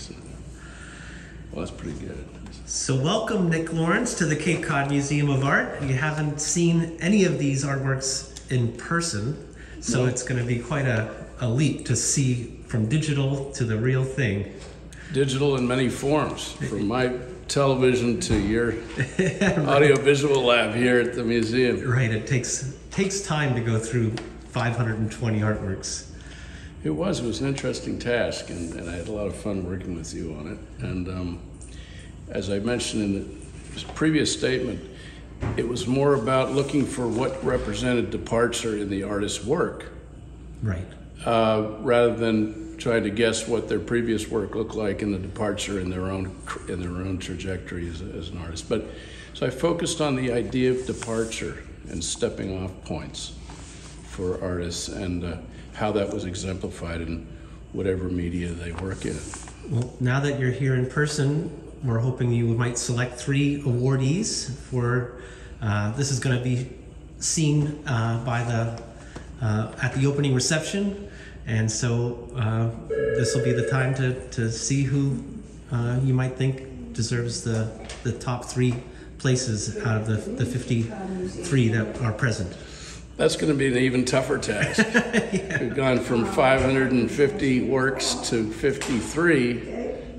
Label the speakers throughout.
Speaker 1: Well, that's pretty good.
Speaker 2: So welcome, Nick Lawrence, to the Cape Cod Museum of Art. You haven't seen any of these artworks in person, so it's going to be quite a leap to see from digital to the real thing.
Speaker 1: Digital in many forms, from my television to your audiovisual lab here at the museum.
Speaker 2: Right, it takes time to go through 520 artworks.
Speaker 1: It was an interesting task, and I had a lot of fun working with you on it. And as I mentioned in the previous statement, it was more about looking for what represented departure in the artist's work,
Speaker 2: right?
Speaker 1: Rather than trying to guess what their previous work looked like in the departure in their own trajectory as an artist. But so I focused on the idea of departure and stepping off points for artists, and how that was exemplified in whatever media they work in.
Speaker 2: Well, now that you're here in person, we're hoping you might select 3 awardees for, this is going to be seen at the opening reception, and so this will be the time to see who you might think deserves the top 3 places out of the 53 that are present.
Speaker 1: That's going to be an even tougher task. Yeah. We've gone from 550 works to 53,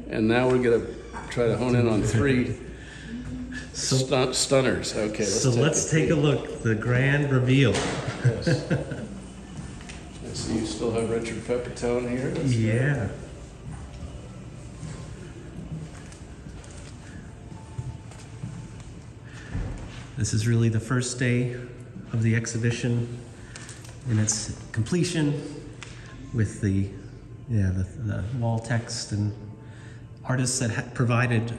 Speaker 1: and now we're going to try to hone in on 3 stunners. Okay,
Speaker 2: let's take a look. The grand reveal.
Speaker 1: Yes. I see you still have Richard Pepitone here.
Speaker 2: Yeah. This is really the first day of the exhibition in its completion, with the wall text and artists that had provided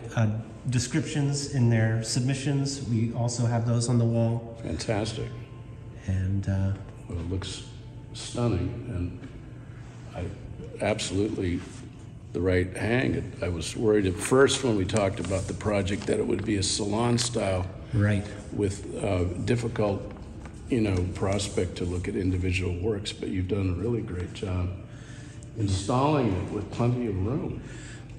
Speaker 2: descriptions in their submissions. We also have those on the wall.
Speaker 1: Fantastic.
Speaker 2: And
Speaker 1: well, it looks stunning, and absolutely the right hang. I was worried at first when we talked about the project that it would be a salon style,
Speaker 2: right,
Speaker 1: with difficult prospect to look at individual works, but you've done a really great job installing it with plenty of room.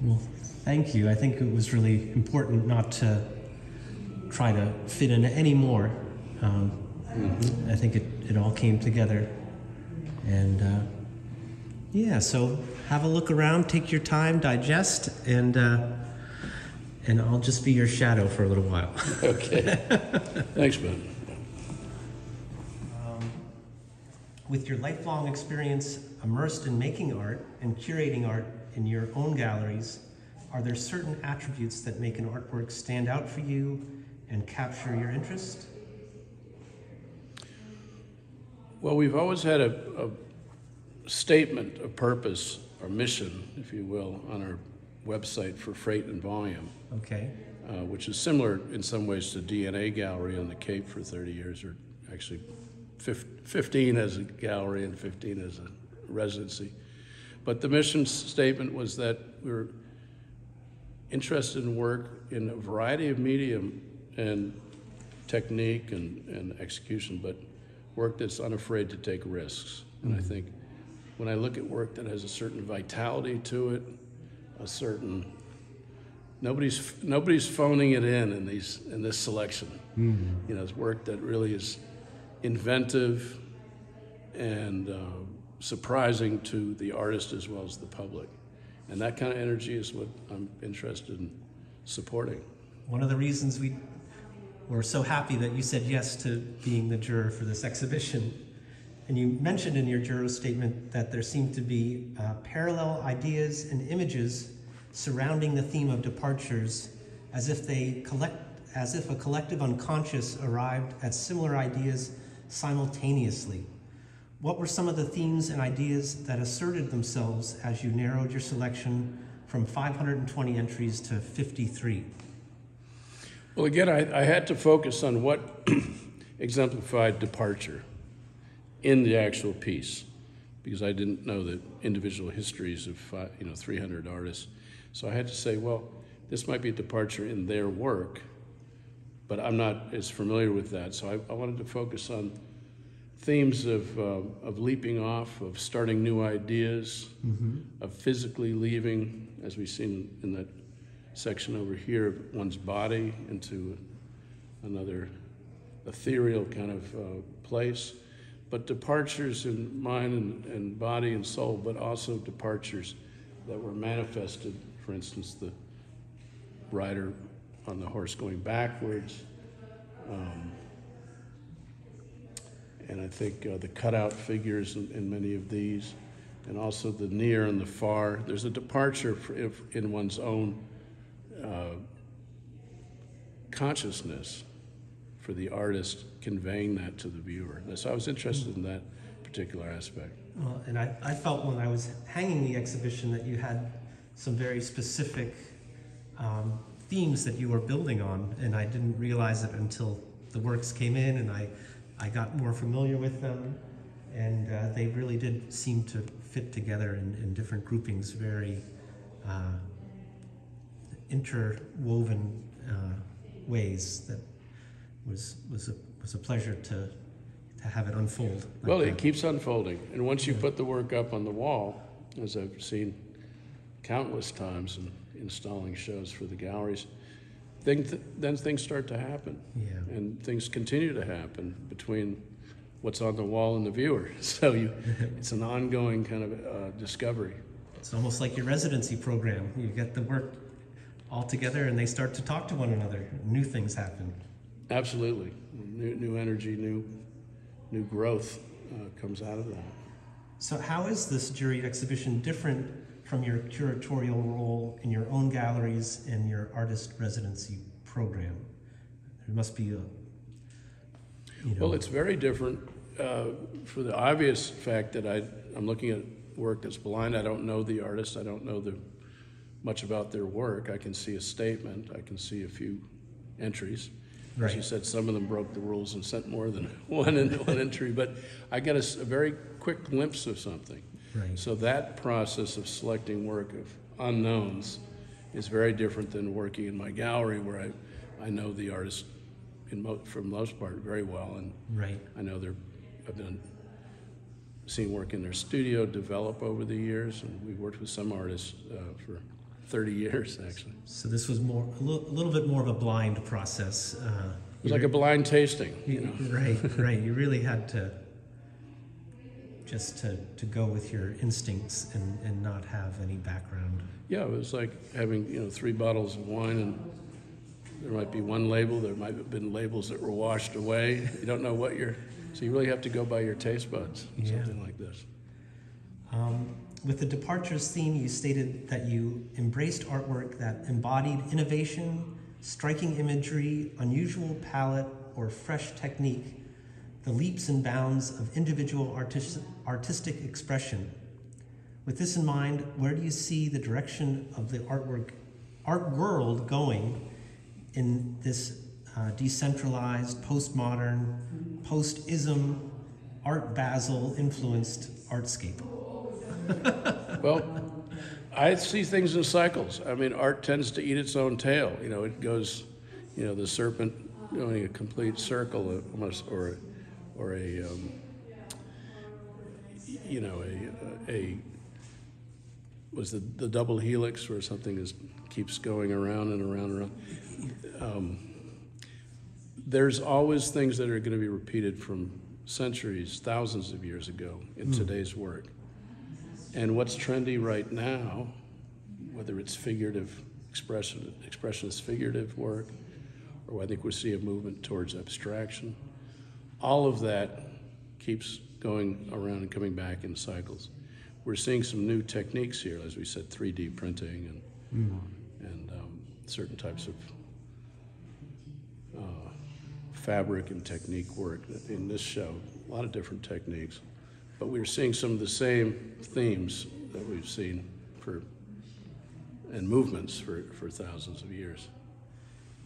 Speaker 2: Well, thank you. I think it was really important not to try to fit in any more. I think it all came together. And yeah, so have a look around, take your time, digest, and I'll just be your shadow for a little while.
Speaker 1: Okay. Thanks, Ben.
Speaker 2: With your lifelong experience immersed in making art and curating art in your own galleries, are there certain attributes that make an artwork stand out for you and capture your interest?
Speaker 1: Well, we've always had a statement, a purpose, or mission, if you will, on our website for Freight and Volume.
Speaker 2: Okay.
Speaker 1: Which is similar in some ways to DNA Gallery on the Cape for 30 years, or actually 15 as a gallery and 15 as a residency. But the mission statement was that we were interested in work in a variety of medium and technique and execution, but work that's unafraid to take risks. And I think when I look at work that has a certain vitality to it, a certain nobody's phoning it in this selection. It's work that really is inventive and surprising to the artist as well as the public. And that kind of energy is what I'm interested in supporting.
Speaker 2: One of the reasons we were so happy that you said yes to being the juror for this exhibition, and you mentioned in your juror statement that there seemed to be parallel ideas and images surrounding the theme of departures, as if a collective unconscious arrived at similar ideas simultaneously. What were some of the themes and ideas that asserted themselves as you narrowed your selection from 520 entries to 53?
Speaker 1: Well, again, I had to focus on what exemplified departure in the actual piece, because I didn't know the individual histories of 300 artists. So I had to say, well, this might be a departure in their work, but I'm not as familiar with that. So I wanted to focus on themes of leaping off, of starting new ideas, of physically leaving, as we've seen in that section over here, of one's body into another ethereal kind of place, but departures in mind and body and soul, but also departures that were manifested. For instance, the rider on the horse going backwards, and I think the cutout figures in many of these, and also the near and the far. There's a departure in one's own consciousness for the artist conveying that to the viewer. So I was interested in that particular aspect.
Speaker 2: Well, and I felt when I was hanging the exhibition that you had some very specific themes that you were building on, and I didn't realize it until the works came in and I got more familiar with them, and they really did seem to fit together in different groupings, very interwoven ways that was a pleasure to have it unfold.
Speaker 1: Well, it keeps unfolding, and once you put the work up on the wall, as I've seen countless times in installing shows for the galleries, then things start to happen, and things continue to happen between what's on the wall and the viewer. So it's an ongoing kind of discovery.
Speaker 2: It's almost like your residency program. You get the work all together, and they start to talk to one another. New things happen.
Speaker 1: Absolutely, new energy, new growth comes out of that.
Speaker 2: So, how is this jury exhibition different from your curatorial role in your own galleries and your artist residency program? There must be
Speaker 1: Well, it's very different for the obvious fact that I'm looking at work that's blind. I don't know the artist. I don't know much about their work. I can see a statement. I can see a few entries.
Speaker 2: Right.
Speaker 1: As you said, some of them broke the rules and sent more than one entry, but I get a very quick glimpse of something.
Speaker 2: Right.
Speaker 1: So that process of selecting work of unknowns is very different than working in my gallery, where I know the artist for the most part very well, and
Speaker 2: right.
Speaker 1: I know I've seen work in their studio develop over the years, and we've worked with some artists for 30 years actually.
Speaker 2: So this was a little bit more of a blind process.
Speaker 1: It was like a blind tasting.
Speaker 2: Right. You really had to just to go with your instincts and not have any background.
Speaker 1: Yeah, it was like having 3 bottles of wine, and there might be one label. There might have been labels that were washed away. You don't know so you really have to go by your taste buds. Something like this.
Speaker 2: With the departures theme, you stated that you embraced artwork that embodied innovation, striking imagery, unusual palette, or fresh technique, the leaps and bounds of individual artistic expression. With this in mind, where do you see the direction of the art world going in this decentralized, postmodern, post-ism, Art Basel influenced artscape?
Speaker 1: Well, I see things in cycles. I mean, art tends to eat its own tail. It goes, the serpent going a complete circle, almost, or a was the double helix, where something keeps going around and around and around. There's always things that are going to be repeated from centuries, thousands of years ago in today's work. And what's trendy right now, whether it's figurative expressionist figurative work, or I think we see a movement towards abstraction, all of that keeps going around and coming back in cycles. We're seeing some new techniques here, as we said, 3D printing and certain types of fabric and technique work in this show. A lot of different techniques, but we're seeing some of the same themes that we've seen and movements for thousands of years.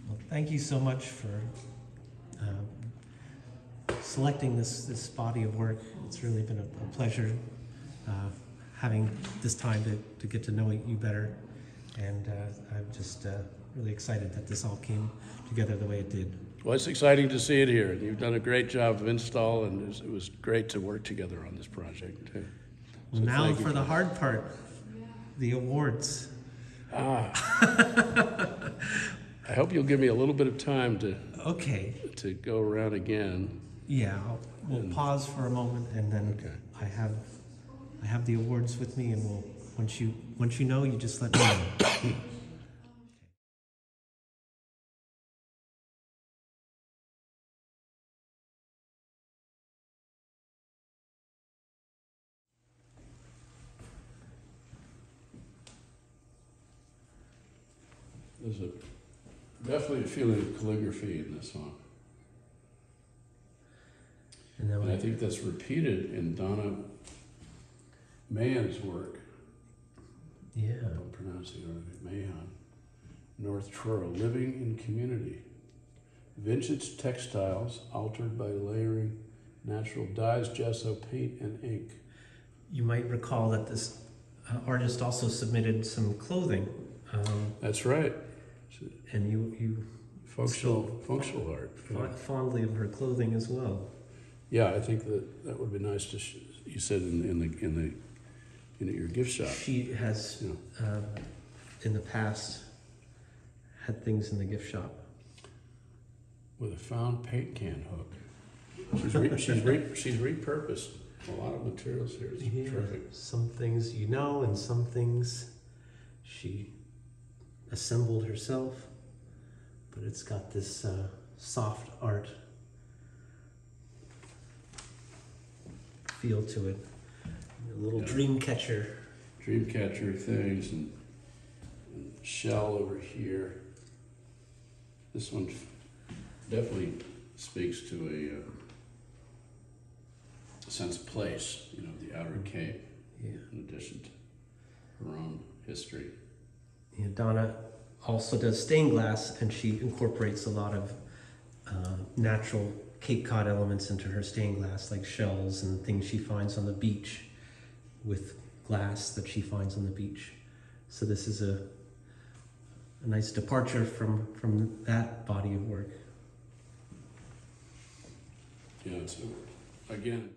Speaker 2: Well, thank you so much for selecting this body of work. It's really been a pleasure having this time to get to know you better, and I'm just really excited that this all came together the way it did.
Speaker 1: Well, it's exciting to see it here. You've done a great job of install, and it was great to work together on this project, too. So
Speaker 2: Now for the hard part, the awards.
Speaker 1: I hope you'll give me a little bit of time to go around again.
Speaker 2: Yeah, we'll pause for a moment, and then I have the awards with me, and once you know, you just let me know.
Speaker 1: There's definitely a feeling of calligraphy in this one. And I think that's repeated in Donna Mahan's work.
Speaker 2: Yeah.
Speaker 1: I don't pronounce it right. Mahan. North Truro, living in community. Vintage textiles altered by layering natural dyes, gesso, paint, and ink.
Speaker 2: You might recall that this artist also submitted some clothing.
Speaker 1: That's right.
Speaker 2: And you
Speaker 1: functional art.
Speaker 2: Fondly of her clothing as well.
Speaker 1: Yeah, I think that would be nice to. You said in your gift shop.
Speaker 2: She has in the past had things in the gift shop
Speaker 1: with a found paint can hook. She's repurposed a lot of materials here. It's terrific.
Speaker 2: Some things and some things she assembled herself, but it's got this soft art feel to it. A little dream catcher
Speaker 1: things and shell over here. This one definitely speaks to a sense of place, the Outer Cape, in addition to her own history.
Speaker 2: Yeah, Donna also does stained glass, and she incorporates a lot of natural Cape Cod elements into her stained glass, like shells and things she finds on the beach with glass that she finds on the beach. So this is a nice departure from that body of work.
Speaker 1: Yeah, it's again.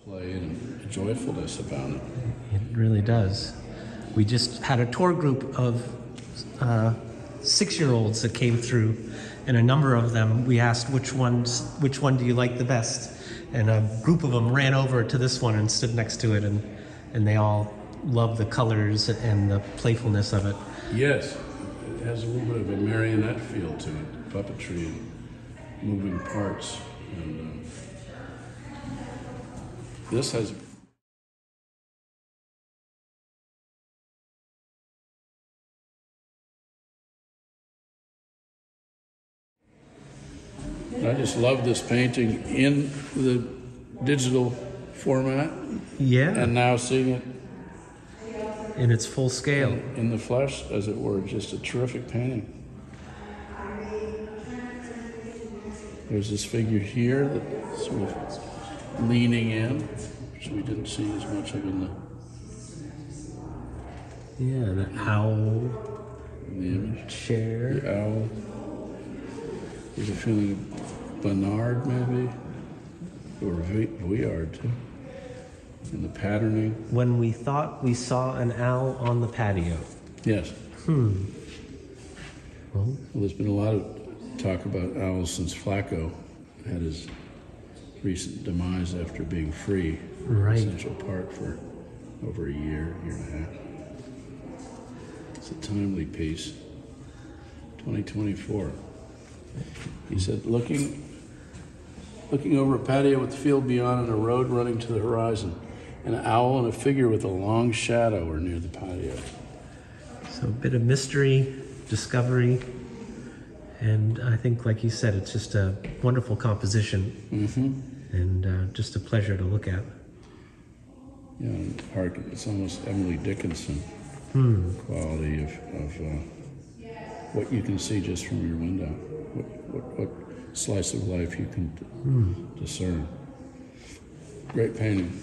Speaker 1: Play and joyfulness about it.
Speaker 2: It really does. We just had a tour group of 6-year-olds that came through, and a number of them, we asked which one do you like the best, and a group of them ran over to this one and stood next to it, and they all loved the colors and the playfulness of it.
Speaker 1: Yes, it has a little bit of a marionette feel to it, puppetry and moving parts, and this has. I just love this painting in the digital format.
Speaker 2: Yeah.
Speaker 1: And now seeing it
Speaker 2: in its full scale.
Speaker 1: In the flesh, as it were, just a terrific painting. There's this figure here that's sort of leaning in, which we didn't see as much of in the.
Speaker 2: Yeah, the owl.
Speaker 1: The image.
Speaker 2: Chair.
Speaker 1: The owl. There's a feeling of Bernard, maybe, or Vuillard too. And the patterning.
Speaker 2: When we thought we saw an owl on the patio.
Speaker 1: Yes.
Speaker 2: Well,
Speaker 1: there's been a lot of talk about owls since Flacco had his recent demise after being free.
Speaker 2: Right.
Speaker 1: Central Park for over a year and a half. It's a timely piece. 2024. He said, looking over a patio with the field beyond and a road running to the horizon. An owl and a figure with a long shadow are near the patio.
Speaker 2: So a bit of mystery, discovery, and I think, like you said, it's just a wonderful composition.
Speaker 1: Mm-hmm.
Speaker 2: And just a pleasure to look at.
Speaker 1: Yeah, it's almost Emily Dickinson quality of what you can see just from your window, what slice of life you can discern. Great painting.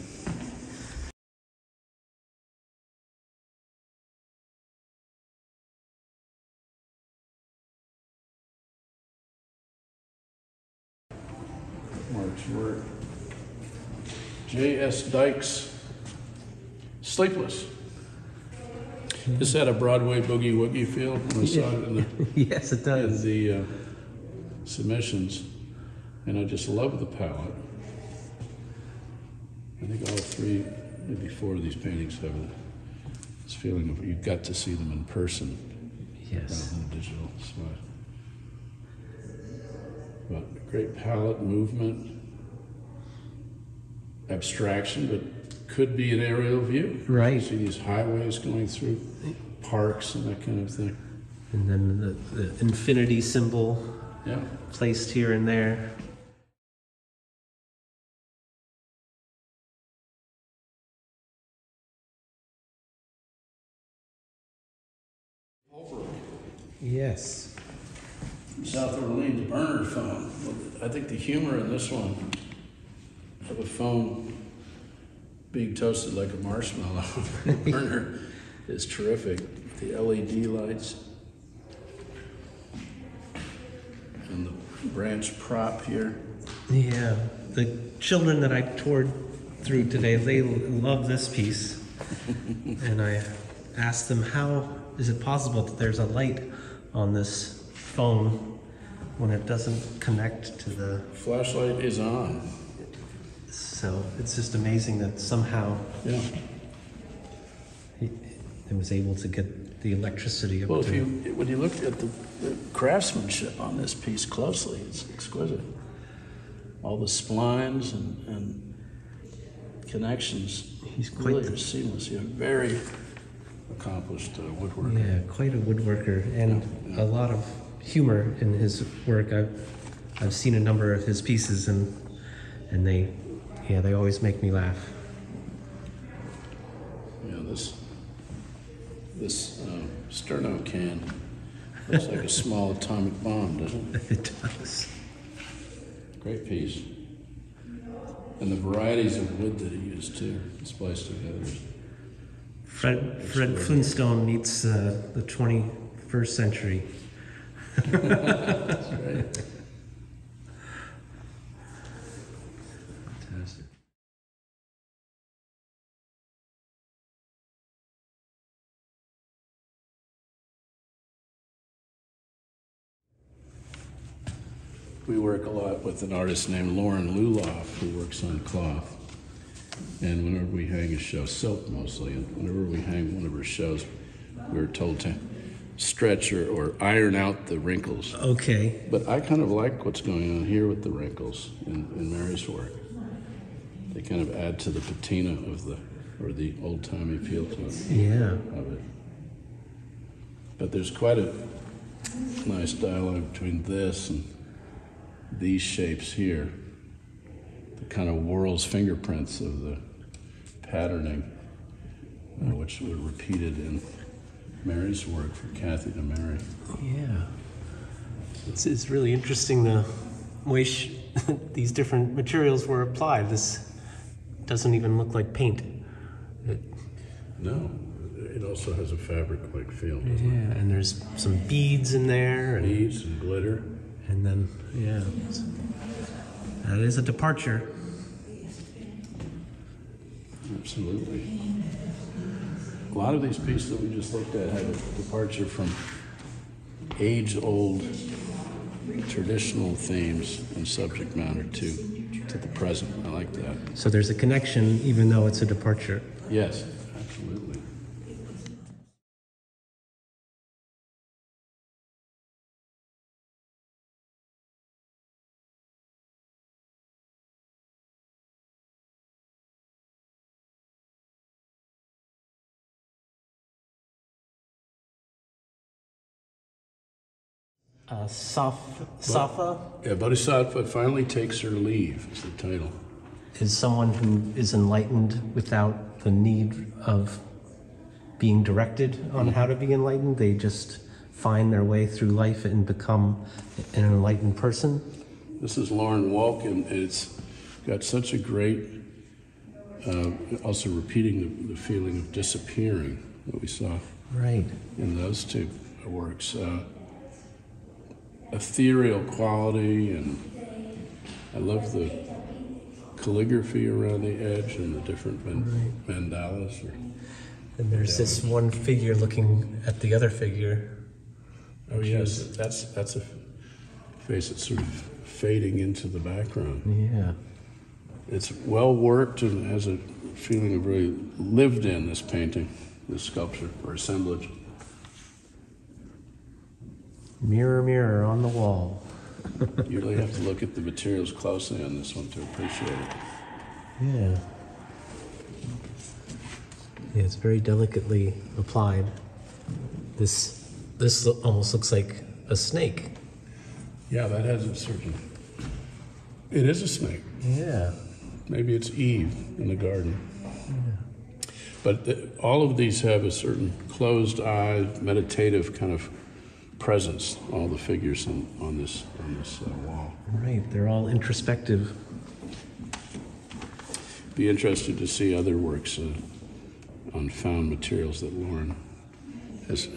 Speaker 1: Next work. J.S. Dykes, Sleepless. This had a Broadway boogie woogie feel when I saw it in the,
Speaker 2: yes, it does.
Speaker 1: in the submissions. And I just love the palette. I think all three, maybe four of these paintings have this feeling of you've got to see them in person
Speaker 2: Yes.
Speaker 1: rather than digital. But great palette, movement, abstraction, but could be an aerial view.
Speaker 2: Right.
Speaker 1: You see these highways going through parks and that kind of thing.
Speaker 2: And then the infinity symbol
Speaker 1: Yeah.
Speaker 2: placed here and there. Yes.
Speaker 1: South Orleans burner phone. I think the humor in this one of a phone being toasted like a marshmallow burner is terrific. The LED lights and the branch prop here.
Speaker 2: Yeah. The children that I toured through today, they love this piece. And I asked them, how is it possible that there's a light on this phone when it doesn't connect to the...
Speaker 1: Flashlight is on.
Speaker 2: So it's just amazing that somehow
Speaker 1: Yeah.
Speaker 2: it was able to get the electricity up
Speaker 1: Well,
Speaker 2: to...
Speaker 1: when you look at the craftsmanship on this piece closely, it's exquisite. All the splines and connections
Speaker 2: He's quite
Speaker 1: really are seamless. You're very accomplished woodworker.
Speaker 2: Yeah, quite a woodworker, and a lot of humor in his work. I've seen a number of his pieces, and they always make me laugh.
Speaker 1: Yeah, this sterno can looks like a small atomic bomb, doesn't it?
Speaker 2: It does.
Speaker 1: Great piece. And the varieties of wood that he used too, spliced together.
Speaker 2: Fred Flintstone meets the 21st century.
Speaker 1: That's right.
Speaker 2: Fantastic.
Speaker 1: We work a lot with an artist named Lauren Luloff who works on cloth. And whenever we hang a show, silk mostly, and whenever we hang one of her shows, we were told to stretch or iron out the wrinkles.
Speaker 2: Okay.
Speaker 1: But I kind of like what's going on here with the wrinkles in Mary's work. They kind of add to the patina of the old-timey feel to it.
Speaker 2: Yeah.
Speaker 1: Of it. But there's quite a nice dialogue between this and these shapes here. The kind of Worrell's fingerprints of the patterning, which were repeated in Mary's work for Kathy to Mary.
Speaker 2: Yeah. It's really interesting the way these different materials were applied. This doesn't even look like paint.
Speaker 1: No, it also has a fabric-like feel.
Speaker 2: Yeah, and there's some beads in there. And,
Speaker 1: Beads and glitter.
Speaker 2: and then, yeah. That is a departure.
Speaker 1: Absolutely. A lot of these pieces that we just looked at have a departure from age-old traditional themes and subject matter to the present. I like that.
Speaker 2: So there's a connection even though it's a departure.
Speaker 1: Yes, absolutely.
Speaker 2: Safa
Speaker 1: Yeah, Bodhisattva finally takes her leave is the title.
Speaker 2: is someone who is enlightened without the need of being directed on how to be enlightened. They just find their way through life and become an enlightened person.
Speaker 1: This is Lauren Walk, and it's got such a great, also repeating the feeling of disappearing that we saw
Speaker 2: Right.
Speaker 1: in those two works. Ethereal quality, and I love the calligraphy around the edge and the different mandalas.
Speaker 2: And there's this one figure looking at the other figure.
Speaker 1: Oh yes, that's a face that's sort of fading into the background.
Speaker 2: Yeah.
Speaker 1: It's well worked and has a feeling of really lived in, this painting, this sculpture or assemblage.
Speaker 2: Mirror, mirror on the wall.
Speaker 1: You really have to look at the materials closely on this one to appreciate it.
Speaker 2: Yeah. Yeah, it's very delicately applied. This almost looks like a snake.
Speaker 1: Yeah, that has a certain... It is a snake.
Speaker 2: Yeah.
Speaker 1: Maybe it's Eve in the garden. Yeah. But all of these have a certain closed-eyed, meditative kind of presence, all the figures on this wall.
Speaker 2: Right, they're all introspective.
Speaker 1: Be interested to see other works on found materials that Lauren has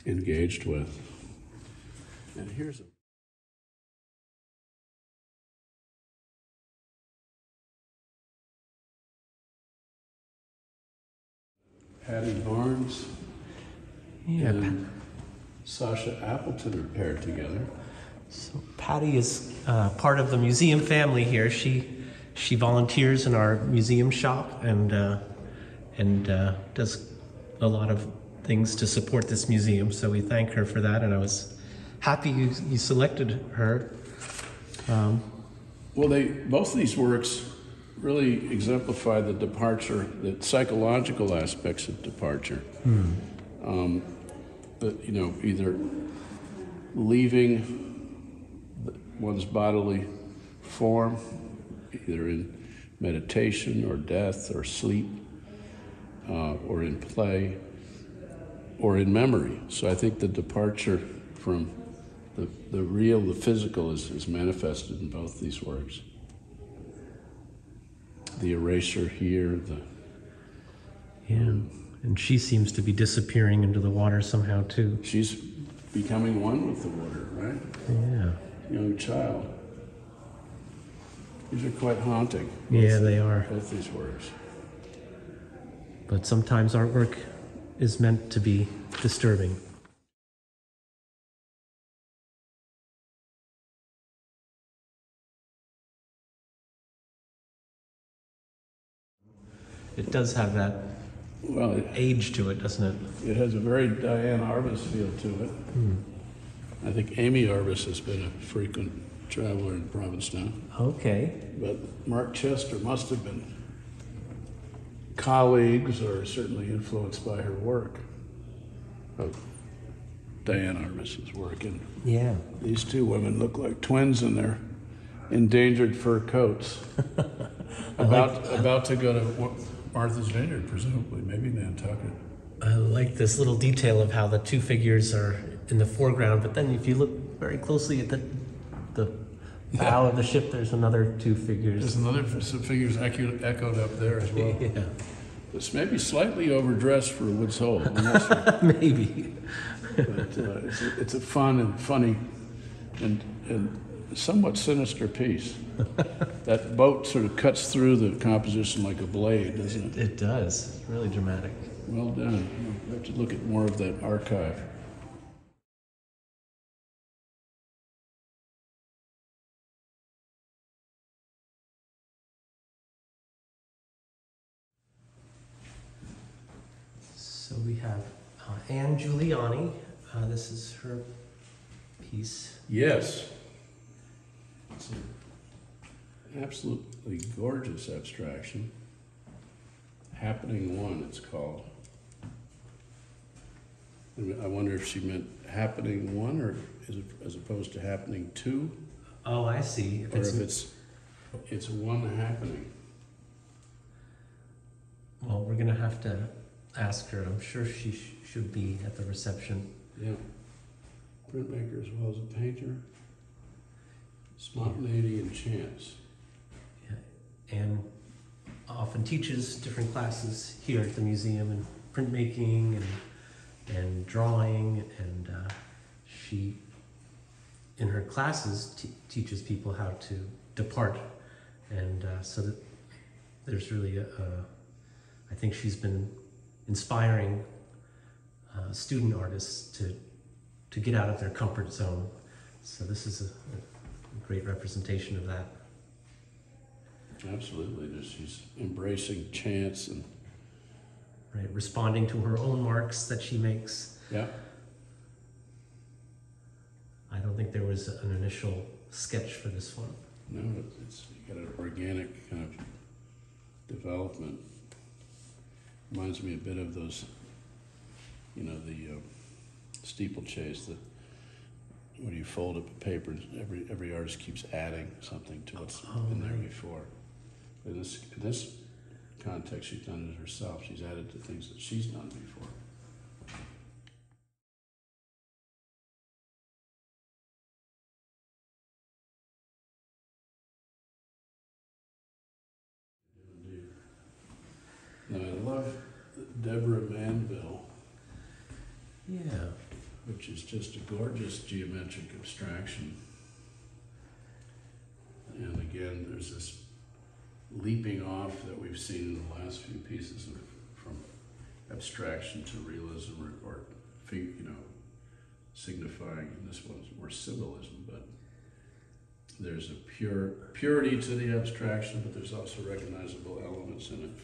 Speaker 1: engaged with. And here's a Patty Barnes and Sasha Appleton are paired together.
Speaker 2: So Patty is part of the museum family here. She volunteers in our museum shop and does a lot of things to support this museum. So we thank her for that, and I was happy you selected her.
Speaker 1: Well, both of these works really exemplify the departure, the psychological aspects of departure. Either leaving one's bodily form, either in meditation or death or sleep, or in play, or in memory. So I think the departure from the real, the physical, is manifested in both these works. The erasure here,
Speaker 2: and she seems to be disappearing into the water somehow too.
Speaker 1: She's becoming one with the water, right?
Speaker 2: Yeah.
Speaker 1: Young child. These are quite haunting.
Speaker 2: Yeah, they are.
Speaker 1: Both these works.
Speaker 2: But sometimes artwork is meant to be disturbing. It does have that age to it, doesn't it?
Speaker 1: It has a very Diane Arbus feel to it. I think Amy Arbus has been a frequent traveler in Provincetown.
Speaker 2: Okay.
Speaker 1: But Mark Chester must have been colleagues or certainly influenced by her work, of Diane Arbus's work. And these two women look like twins in their endangered fur coats. about to go to Martha's Vineyard, presumably, maybe Nantucket.
Speaker 2: I like this little detail of how the two figures are in the foreground, but then if you look very closely at the bow of the ship, there's another two figures.
Speaker 1: There's some figures echoed up there as well.
Speaker 2: Yeah.
Speaker 1: This may be slightly overdressed for Woods Hole. I'm not sure.
Speaker 2: Maybe.
Speaker 1: But it's a fun and funny and somewhat sinister piece. That boat sort of cuts through the composition like a blade, doesn't it?
Speaker 2: It does. It's really dramatic.
Speaker 1: Well done. We'll have to look at more of that archive.
Speaker 2: So we have Anne Giuliani. This is her piece.
Speaker 1: Yes. It's an absolutely gorgeous abstraction. Happening One, it's called. I wonder if she meant happening one, or as opposed to happening two.
Speaker 2: Oh, I see.
Speaker 1: Or if it's one happening.
Speaker 2: Well, we're gonna have to ask her. I'm sure she should be at the reception.
Speaker 1: Yeah. Printmaker as well as a painter. Spontaneity and chance.
Speaker 2: Yeah. And often teaches different classes here at the museum in printmaking and drawing, and she in her classes teaches people how to depart, and so that there's really I think she's been inspiring student artists to get out of their comfort zone. So this is a great representation of that.
Speaker 1: Absolutely, she's embracing chance and
Speaker 2: responding to her own marks that she makes.
Speaker 1: Yeah.
Speaker 2: I don't think there was an initial sketch for this one.
Speaker 1: No, it's you got an organic kind of development. Reminds me a bit of those, the steeplechase. When you fold up a paper, every artist keeps adding something to what's been there before. In this context, she's done it herself. She's added to things that she's done before. Now, I love Deborah Manville.
Speaker 2: Yeah.
Speaker 1: Which is just a gorgeous geometric abstraction. And again, there's this leaping off that we've seen in the last few pieces from abstraction to realism or signifying, and this one's more symbolism, but there's a purity to the abstraction, but there's also recognizable elements in it.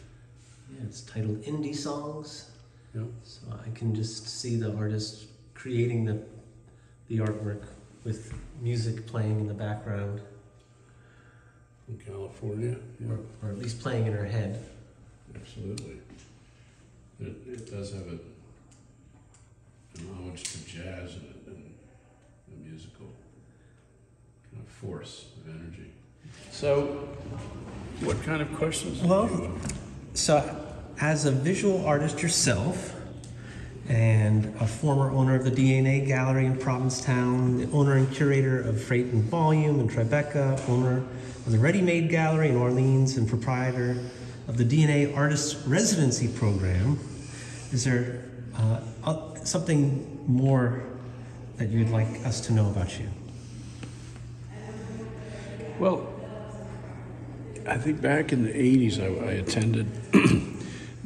Speaker 2: Yeah, it's titled Indie Songs.
Speaker 1: Yep.
Speaker 2: So I can just see the artist creating the artwork with music playing in the background.
Speaker 1: In California, yeah.
Speaker 2: Or at least playing in her head.
Speaker 1: Absolutely. It does have an homage to jazz in it and a musical kind of force of energy. So, what kind of questions?
Speaker 2: So as a visual artist yourself, and a former owner of the DNA Gallery in Provincetown, the owner and curator of Freight and Volume in Tribeca, owner of the Ready Made Gallery in Orleans, and proprietor of the DNA Artist Residency Program, is there something more that you'd like us to know about you?
Speaker 1: Well, I think back in the 80s, I attended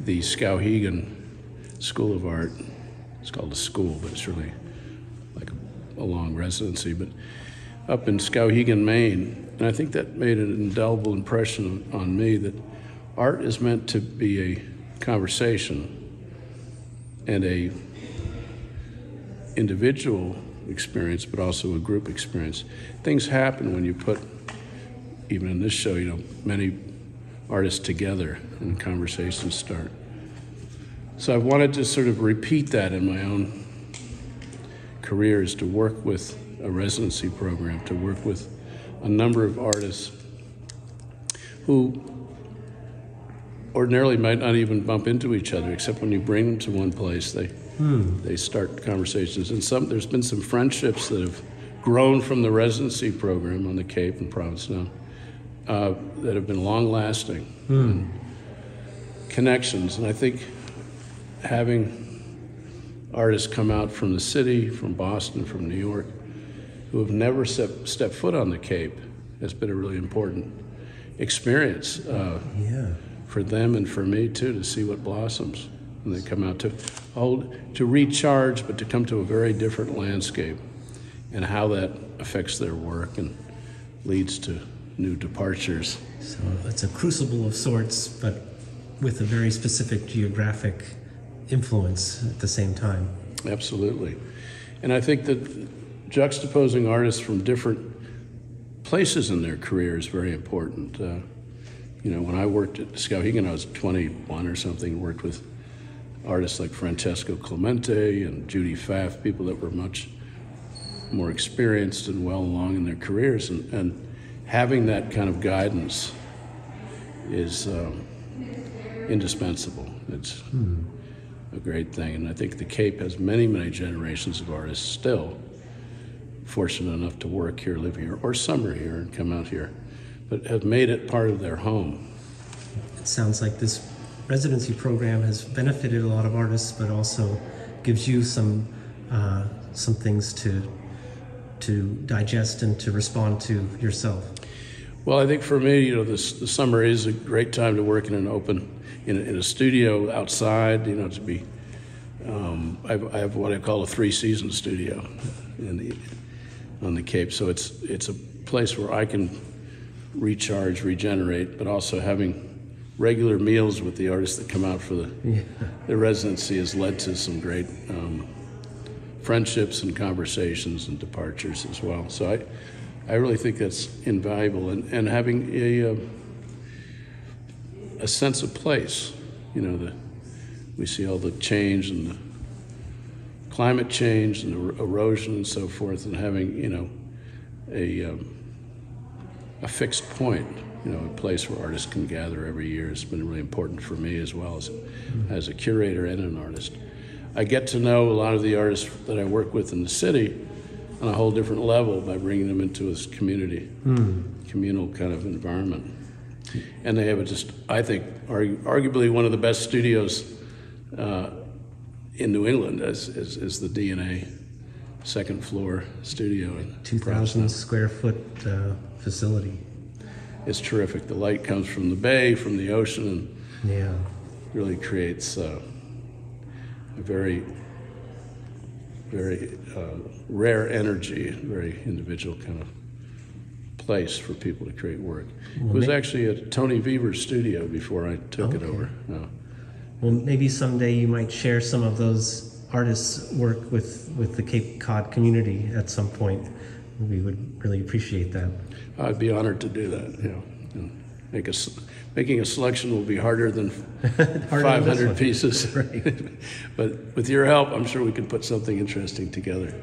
Speaker 1: the Skowhegan School of Art. It's called a school, but it's really like a long residency, but up in Skowhegan, Maine. And I think that made an indelible impression on me that art is meant to be a conversation and a individual experience, but also a group experience. Things happen when you put, even in this show, many artists together and conversations start. So I wanted to sort of repeat that in my own career, is to work with a residency program, to work with a number of artists who ordinarily might not even bump into each other, except when you bring them to one place, they start conversations. And there's been some friendships that have grown from the residency program on the Cape in Provincetown that have been long-lasting connections. And I think having artists come out from the city, from Boston, from New York, who have never stepped foot on the Cape has been a really important experience for them and for me too, to see what blossoms. And they come out to recharge, but to come to a very different landscape, and how that affects their work and leads to new departures.
Speaker 2: So it's a crucible of sorts, but with a very specific geographic influence at the same time.
Speaker 1: Absolutely. And I think that juxtaposing artists from different places in their career is very important. When I worked at Skowhegan, I was 21 or something, worked with artists like Francesco Clemente and Judy Pfaff, people that were much more experienced and well along in their careers. And having that kind of guidance is indispensable. It's a great thing. And I think the Cape has many, many generations of artists still fortunate enough to work here, live here, or summer here and come out here, but have made it part of their home.
Speaker 2: It sounds like this residency program has benefited a lot of artists, but also gives you some things to to digest and to respond to yourself?
Speaker 1: Well, I think for me, the summer is a great time to work in an open, in a studio outside, to be, I have what I call a 3-season studio on the Cape. So it's a place where I can recharge, regenerate, but also having regular meals with the artists that come out for the residency has led to some great friendships and conversations and departures as well. So I really think that's invaluable, and having a sense of place. We see all the change and the climate change and the erosion and so forth, and having a fixed point, a place where artists can gather every year has been really important for me as well as a curator and an artist. I get to know a lot of the artists that I work with in the city on a whole different level by bringing them into this communal kind of environment. And they have I think, arguably one of the best studios in New England is the DNA second floor studio.
Speaker 2: 2,000 square foot facility.
Speaker 1: It's terrific. The light comes from the bay, from the ocean, and really creates a very, very rare energy, very individual kind of place for people to create work. It was actually at Tony Weaver's studio before I took it over.
Speaker 2: Well, maybe someday you might share some of those artists' work with the Cape Cod community at some point. We would really appreciate that.
Speaker 1: I'd be honored to do that. And making a selection will be harder than 500 pieces.
Speaker 2: Right.
Speaker 1: But with your help, I'm sure we can put something interesting together.